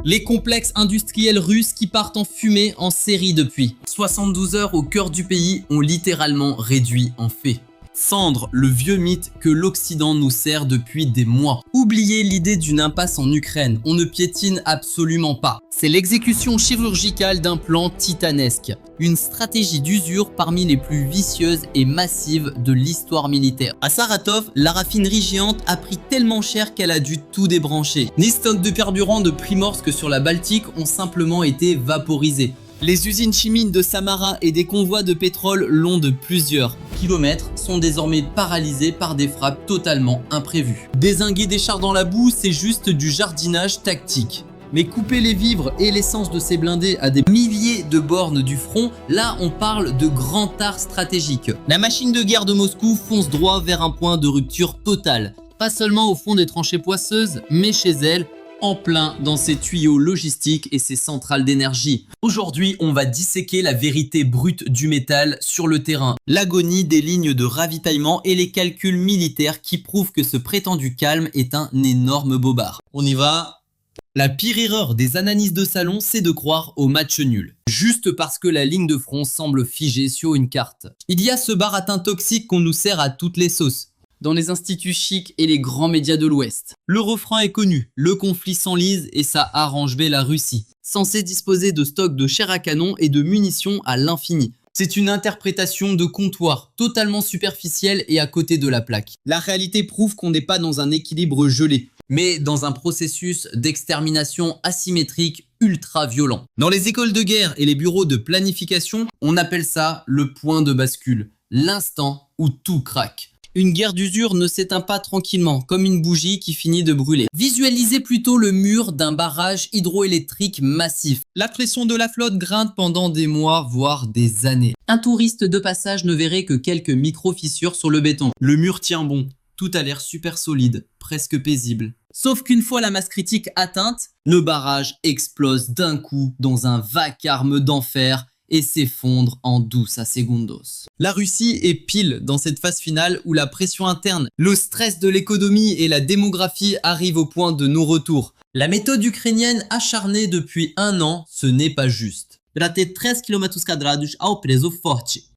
Les complexes industriels russes qui partent en fumée en série depuis. 72 heures au cœur du pays ont littéralement réduit en fait. Cendre le vieux mythe que l'Occident nous sert depuis des mois. Oubliez l'idée d'une impasse en Ukraine, on ne piétine absolument pas. C'est l'exécution chirurgicale d'un plan titanesque. Une stratégie d'usure parmi les plus vicieuses et massives de l'histoire militaire. À Saratov, la raffinerie géante a pris tellement cher qu'elle a dû tout débrancher. Les stocks de carburant de Primorsk sur la Baltique ont simplement été vaporisés. Les usines chimiques de Samara et des convois de pétrole longs de plusieurs kilomètres sont désormais paralysés par des frappes totalement imprévues. Dézinguer des chars dans la boue, c'est juste du jardinage tactique. Mais couper les vivres et l'essence de ces blindés à des milliers de bornes du front, là on parle de grand art stratégique. La machine de guerre de Moscou fonce droit vers un point de rupture totale. Pas seulement au fond des tranchées poisseuses, mais chez elle, en plein dans ses tuyaux logistiques et ses centrales d'énergie. Aujourd'hui, on va disséquer la vérité brute du métal sur le terrain, l'agonie des lignes de ravitaillement et les calculs militaires qui prouvent que ce prétendu calme est un énorme bobard. On y va. La pire erreur des analystes de salon, c'est de croire au match nul. Juste parce que la ligne de front semble figée sur une carte. Il y a ce baratin toxique qu'on nous sert à toutes les sauces. Dans les instituts chics et les grands médias de l'Ouest. Le refrain est connu, le conflit s'enlise et ça arrange bien la Russie, censée disposer de stocks de chair à canon et de munitions à l'infini. C'est une interprétation de comptoir, totalement superficielle et à côté de la plaque. La réalité prouve qu'on n'est pas dans un équilibre gelé, mais dans un processus d'extermination asymétrique ultra violent. Dans les écoles de guerre et les bureaux de planification, on appelle ça le point de bascule, l'instant où tout craque. Une guerre d'usure ne s'éteint pas tranquillement, comme une bougie qui finit de brûler. Visualisez plutôt le mur d'un barrage hydroélectrique massif. La pression de la flotte grimpe pendant des mois, voire des années. Un touriste de passage ne verrait que quelques micro-fissures sur le béton. Le mur tient bon, tout a l'air super solide, presque paisible. Sauf qu'une fois la masse critique atteinte, le barrage explose d'un coup dans un vacarme d'enfer et s'effondre en douce a segundos. La Russie est pile dans cette phase finale où la pression interne, le stress de l'économie et la démographie arrivent au point de non-retour. La méthode ukrainienne acharnée depuis un an, ce n'est pas juste.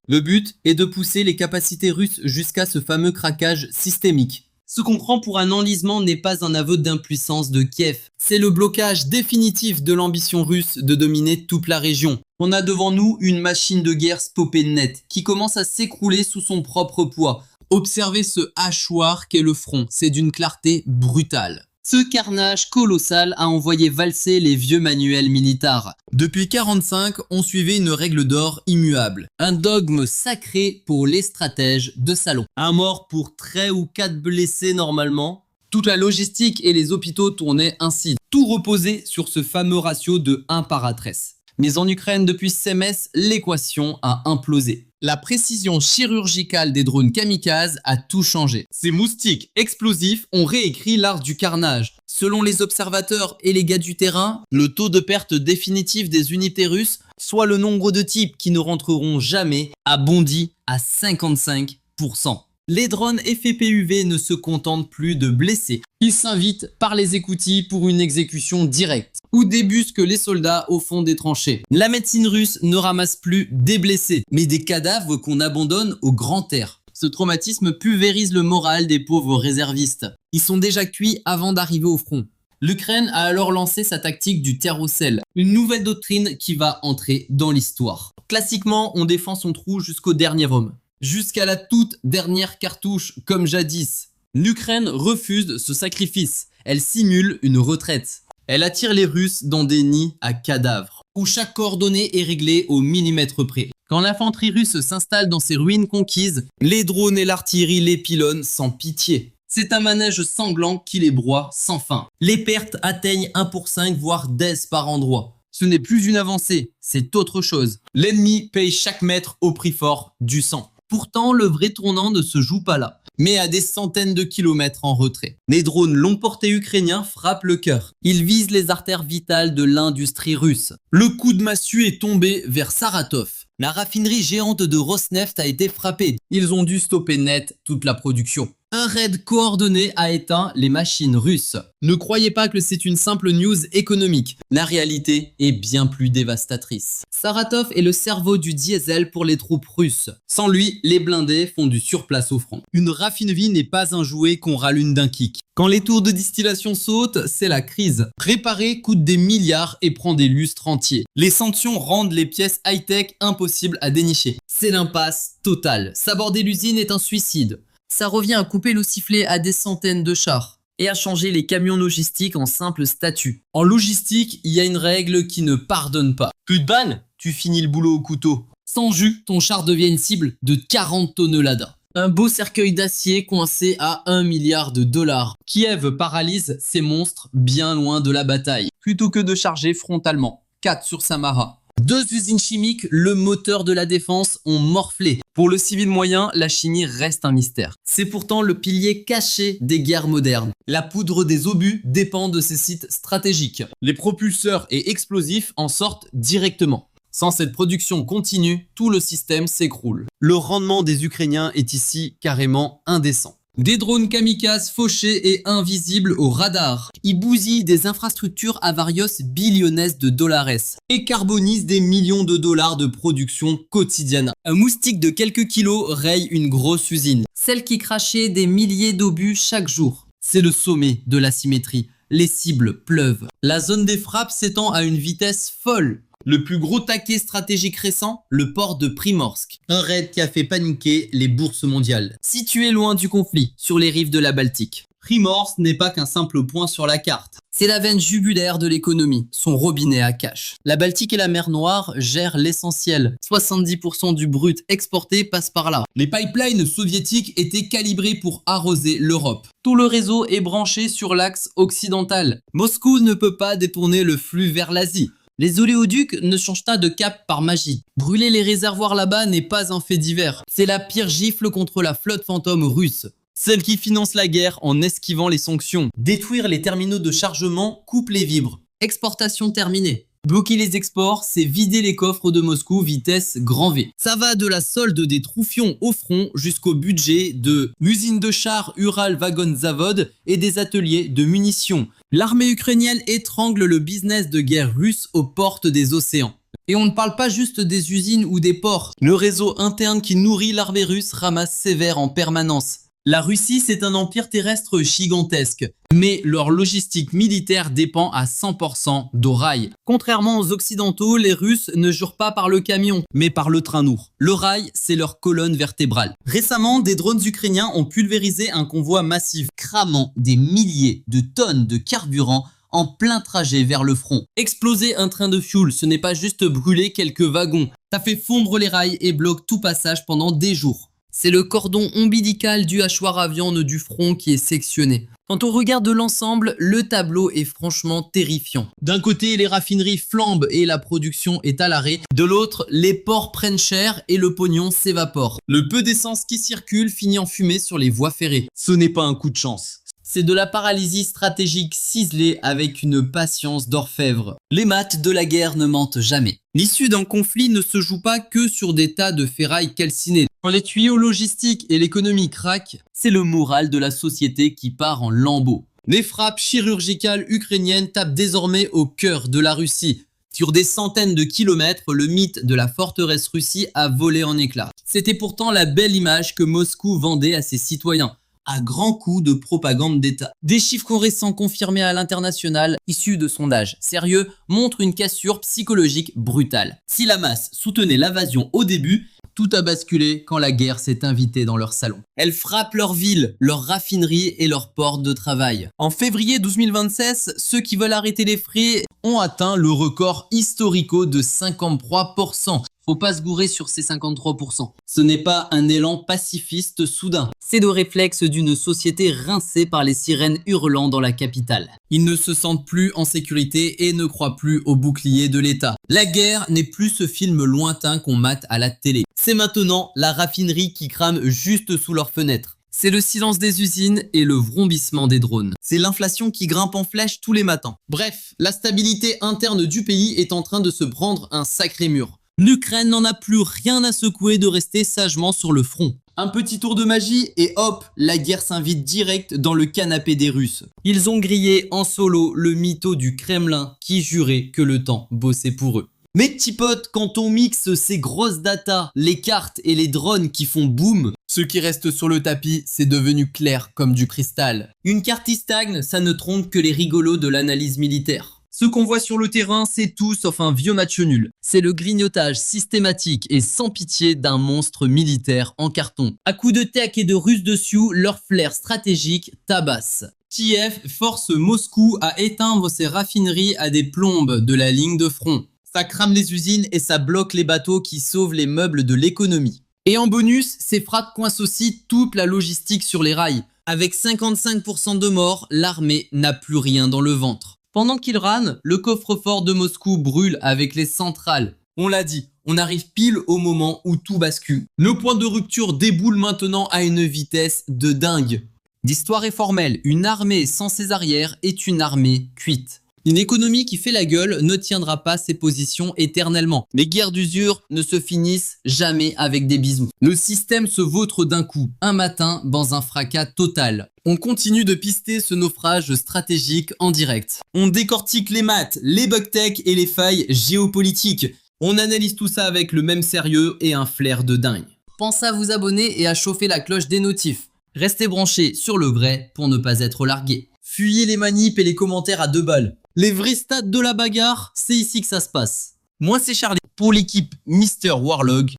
Le but est de pousser les capacités russes jusqu'à ce fameux craquage systémique. Ce qu'on prend pour un enlisement n'est pas un aveu d'impuissance de Kiev. C'est le blocage définitif de l'ambition russe de dominer toute la région. On a devant nous une machine de guerre stoppée net qui commence à s'écrouler sous son propre poids. Observez ce hachoir qu'est le front, c'est d'une clarté brutale. Ce carnage colossal a envoyé valser les vieux manuels militaires. Depuis 1945, on suivait une règle d'or immuable. Un dogme sacré pour les stratèges de salon. Un mort pour 3 ou 4 blessés normalement. Toute la logistique et les hôpitaux tournaient ainsi. Tout reposait sur ce fameux ratio de 1 par 13. Mais en Ukraine, depuis CMS, l'équation a implosé. La précision chirurgicale des drones kamikazes a tout changé. Ces moustiques explosifs ont réécrit l'art du carnage. Selon les observateurs et les gars du terrain, le taux de perte définitive des unités russes, soit le nombre de types qui ne rentreront jamais, a bondi à 55%. Les drones FPUV ne se contentent plus de blesser. Ils s'invitent par les écoutilles pour une exécution directe ou débusquent les soldats au fond des tranchées. La médecine russe ne ramasse plus des blessés, mais des cadavres qu'on abandonne au grand air. Ce traumatisme pulvérise le moral des pauvres réservistes. Ils sont déjà cuits avant d'arriver au front. L'Ukraine a alors lancé sa tactique du terreau-sel, une nouvelle doctrine qui va entrer dans l'histoire. Classiquement, on défend son trou jusqu'au dernier homme. Jusqu'à la toute dernière cartouche, comme jadis. L'Ukraine refuse ce sacrifice. Elle simule une retraite. Elle attire les Russes dans des nids à cadavres, où chaque coordonnée est réglée au millimètre près. Quand l'infanterie russe s'installe dans ces ruines conquises, les drones et l'artillerie les pilonnent sans pitié. C'est un manège sanglant qui les broie sans fin. Les pertes atteignent 1 pour 5, voire 10 par endroit. Ce n'est plus une avancée, c'est autre chose. L'ennemi paye chaque mètre au prix fort du sang. Pourtant, le vrai tournant ne se joue pas là, mais à des centaines de kilomètres en retrait. Les drones longue portée ukrainiens frappent le cœur. Ils visent les artères vitales de l'industrie russe. Le coup de massue est tombé vers Saratov. La raffinerie géante de Rosneft a été frappée. Ils ont dû stopper net toute la production. Un raid coordonné a éteint les machines russes. Ne croyez pas que c'est une simple news économique. La réalité est bien plus dévastatrice. Saratov est le cerveau du diesel pour les troupes russes. Sans lui, les blindés font du surplace au front. Une raffinerie n'est pas un jouet qu'on rallume d'un kick. Quand les tours de distillation sautent, c'est la crise. Réparer coûte des milliards et prend des lustres entiers. Les sanctions rendent les pièces high-tech impossibles à dénicher. C'est l'impasse totale. S'aborder l'usine est un suicide. Ça revient à couper le sifflet à des centaines de chars et à changer les camions logistiques en simple statut. En logistique, il y a une règle qui ne pardonne pas. Plus de banne, tu finis le boulot au couteau. Sans jus, ton char devient une cible de 40 toneladas. Un beau cercueil d'acier coincé à 1 milliard de dollars. Kiev paralyse ces monstres bien loin de la bataille, plutôt que de charger frontalement. 4 sur Samara. 2 usines chimiques, le moteur de la défense, ont morflé. Pour le civil moyen, la chimie reste un mystère. C'est pourtant le pilier caché des guerres modernes. La poudre des obus dépend de ces sites stratégiques. Les propulseurs et explosifs en sortent directement. Sans cette production continue, tout le système s'écroule. Le rendement des Ukrainiens est ici carrément indécent. Des drones kamikazes fauchés et invisibles au radar. Ils bousillent des infrastructures à varios billiones de dollars et carbonisent des millions de dollars de production quotidienne. Un moustique de quelques kilos raye une grosse usine, celle qui crachait des milliers d'obus chaque jour. C'est le sommet de l'asymétrie. Les cibles pleuvent. La zone des frappes s'étend à une vitesse folle. Le plus gros taquet stratégique récent, le port de Primorsk. Un raid qui a fait paniquer les bourses mondiales. Situé loin du conflit, sur les rives de la Baltique. Primorsk n'est pas qu'un simple point sur la carte. C'est la veine jugulaire de l'économie, son robinet à cash. La Baltique et la mer Noire gèrent l'essentiel. 70% du brut exporté passe par là. Les pipelines soviétiques étaient calibrés pour arroser l'Europe. Tout le réseau est branché sur l'axe occidental. Moscou ne peut pas détourner le flux vers l'Asie. Les oléoducs ne changent pas de cap par magie. Brûler les réservoirs là-bas n'est pas un fait divers. C'est la pire gifle contre la flotte fantôme russe. Celle qui finance la guerre en esquivant les sanctions. Détruire les terminaux de chargement coupe les vibres. Exportation terminée. Bloquer les exports, c'est vider les coffres de Moscou vitesse grand V. Ça va de la solde des troufions au front jusqu'au budget de l'usine de chars Ural Vagon Zavod et des ateliers de munitions. L'armée ukrainienne étrangle le business de guerre russe aux portes des océans. Et on ne parle pas juste des usines ou des ports. Le réseau interne qui nourrit l'armée russe ramasse sévère en permanence. La Russie, c'est un empire terrestre gigantesque, mais leur logistique militaire dépend à 100% d'au rail. Contrairement aux Occidentaux, les Russes ne jurent pas par le camion, mais par le train lourd. Le rail, c'est leur colonne vertébrale. Récemment, des drones ukrainiens ont pulvérisé un convoi massif, cramant des milliers de tonnes de carburant en plein trajet vers le front. Exploser un train de fuel, ce n'est pas juste brûler quelques wagons. Ça fait fondre les rails et bloque tout passage pendant des jours. C'est le cordon ombilical du hachoir à viande du front qui est sectionné. Quand on regarde l'ensemble, le tableau est franchement terrifiant. D'un côté, les raffineries flambent et la production est à l'arrêt. De l'autre, les ports prennent cher et le pognon s'évapore. Le peu d'essence qui circule finit en fumée sur les voies ferrées. Ce n'est pas un coup de chance. C'est de la paralysie stratégique ciselée avec une patience d'orfèvre. Les maths de la guerre ne mentent jamais. L'issue d'un conflit ne se joue pas que sur des tas de ferrailles calcinées. Quand les tuyaux logistiques et l'économie craquent, c'est le moral de la société qui part en lambeaux. Les frappes chirurgicales ukrainiennes tapent désormais au cœur de la Russie. Sur des centaines de kilomètres, le mythe de la forteresse Russie a volé en éclats. C'était pourtant la belle image que Moscou vendait à ses citoyens, à grands coups de propagande d'État. Des chiffres récents confirmés à l'international, issus de sondages sérieux, montrent une cassure psychologique brutale. Si la masse soutenait l'invasion au début, tout a basculé quand la guerre s'est invitée dans leur salon. Elle frappe leurs villes, leurs raffineries et leurs portes de travail. En février 2026, ceux qui veulent arrêter les frais ont atteint le record historico de 53%. Faut pas se gourer sur ces 53%. Ce n'est pas un élan pacifiste soudain. C'est le réflexe d'une société rincée par les sirènes hurlant dans la capitale. Ils ne se sentent plus en sécurité et ne croient plus au bouclier de l'État. La guerre n'est plus ce film lointain qu'on mate à la télé. C'est maintenant la raffinerie qui crame juste sous leurs fenêtres. C'est le silence des usines et le vrombissement des drones. C'est l'inflation qui grimpe en flèche tous les matins. Bref, la stabilité interne du pays est en train de se prendre un sacré mur. L'Ukraine n'en a plus rien à secouer de rester sagement sur le front. Un petit tour de magie et hop, la guerre s'invite direct dans le canapé des Russes. Ils ont grillé en solo le mytho du Kremlin qui jurait que le temps bossait pour eux. Mes petits potes, quand on mixe ces grosses datas, les cartes et les drones qui font boum, ce qui reste sur le tapis, c'est devenu clair comme du cristal. Une carte qui stagne, ça ne trompe que les rigolos de l'analyse militaire. Ce qu'on voit sur le terrain, c'est tout sauf un vieux match nul. C'est le grignotage systématique et sans pitié d'un monstre militaire en carton. À coups de tech et de ruse dessus, leur flair stratégique tabasse. Kiev force Moscou à éteindre ses raffineries à des plombes de la ligne de front. Ça crame les usines et ça bloque les bateaux qui sauvent les meubles de l'économie. Et en bonus, ces frappes coincent aussi toute la logistique sur les rails. Avec 55% de morts, l'armée n'a plus rien dans le ventre. Pendant qu'il râne, le coffre-fort de Moscou brûle avec les centrales. On l'a dit, on arrive pile au moment où tout bascule. Le point de rupture déboule maintenant à une vitesse de dingue. L'histoire est formelle, une armée sans ses arrières est une armée cuite. Une économie qui fait la gueule ne tiendra pas ses positions éternellement. Les guerres d'usure ne se finissent jamais avec des bisous. Le système se vautre d'un coup, un matin, dans un fracas total. On continue de pister ce naufrage stratégique en direct. On décortique les maths, les bug tech et les failles géopolitiques. On analyse tout ça avec le même sérieux et un flair de dingue. Pensez à vous abonner et à chauffer la cloche des notifs. Restez branchés sur le vrai pour ne pas être largué. Fuyez les manips et les commentaires à 2 balles. Les vrais stats de la bagarre, c'est ici que ça se passe. Moi c'est Charlie pour l'équipe Mister Warlog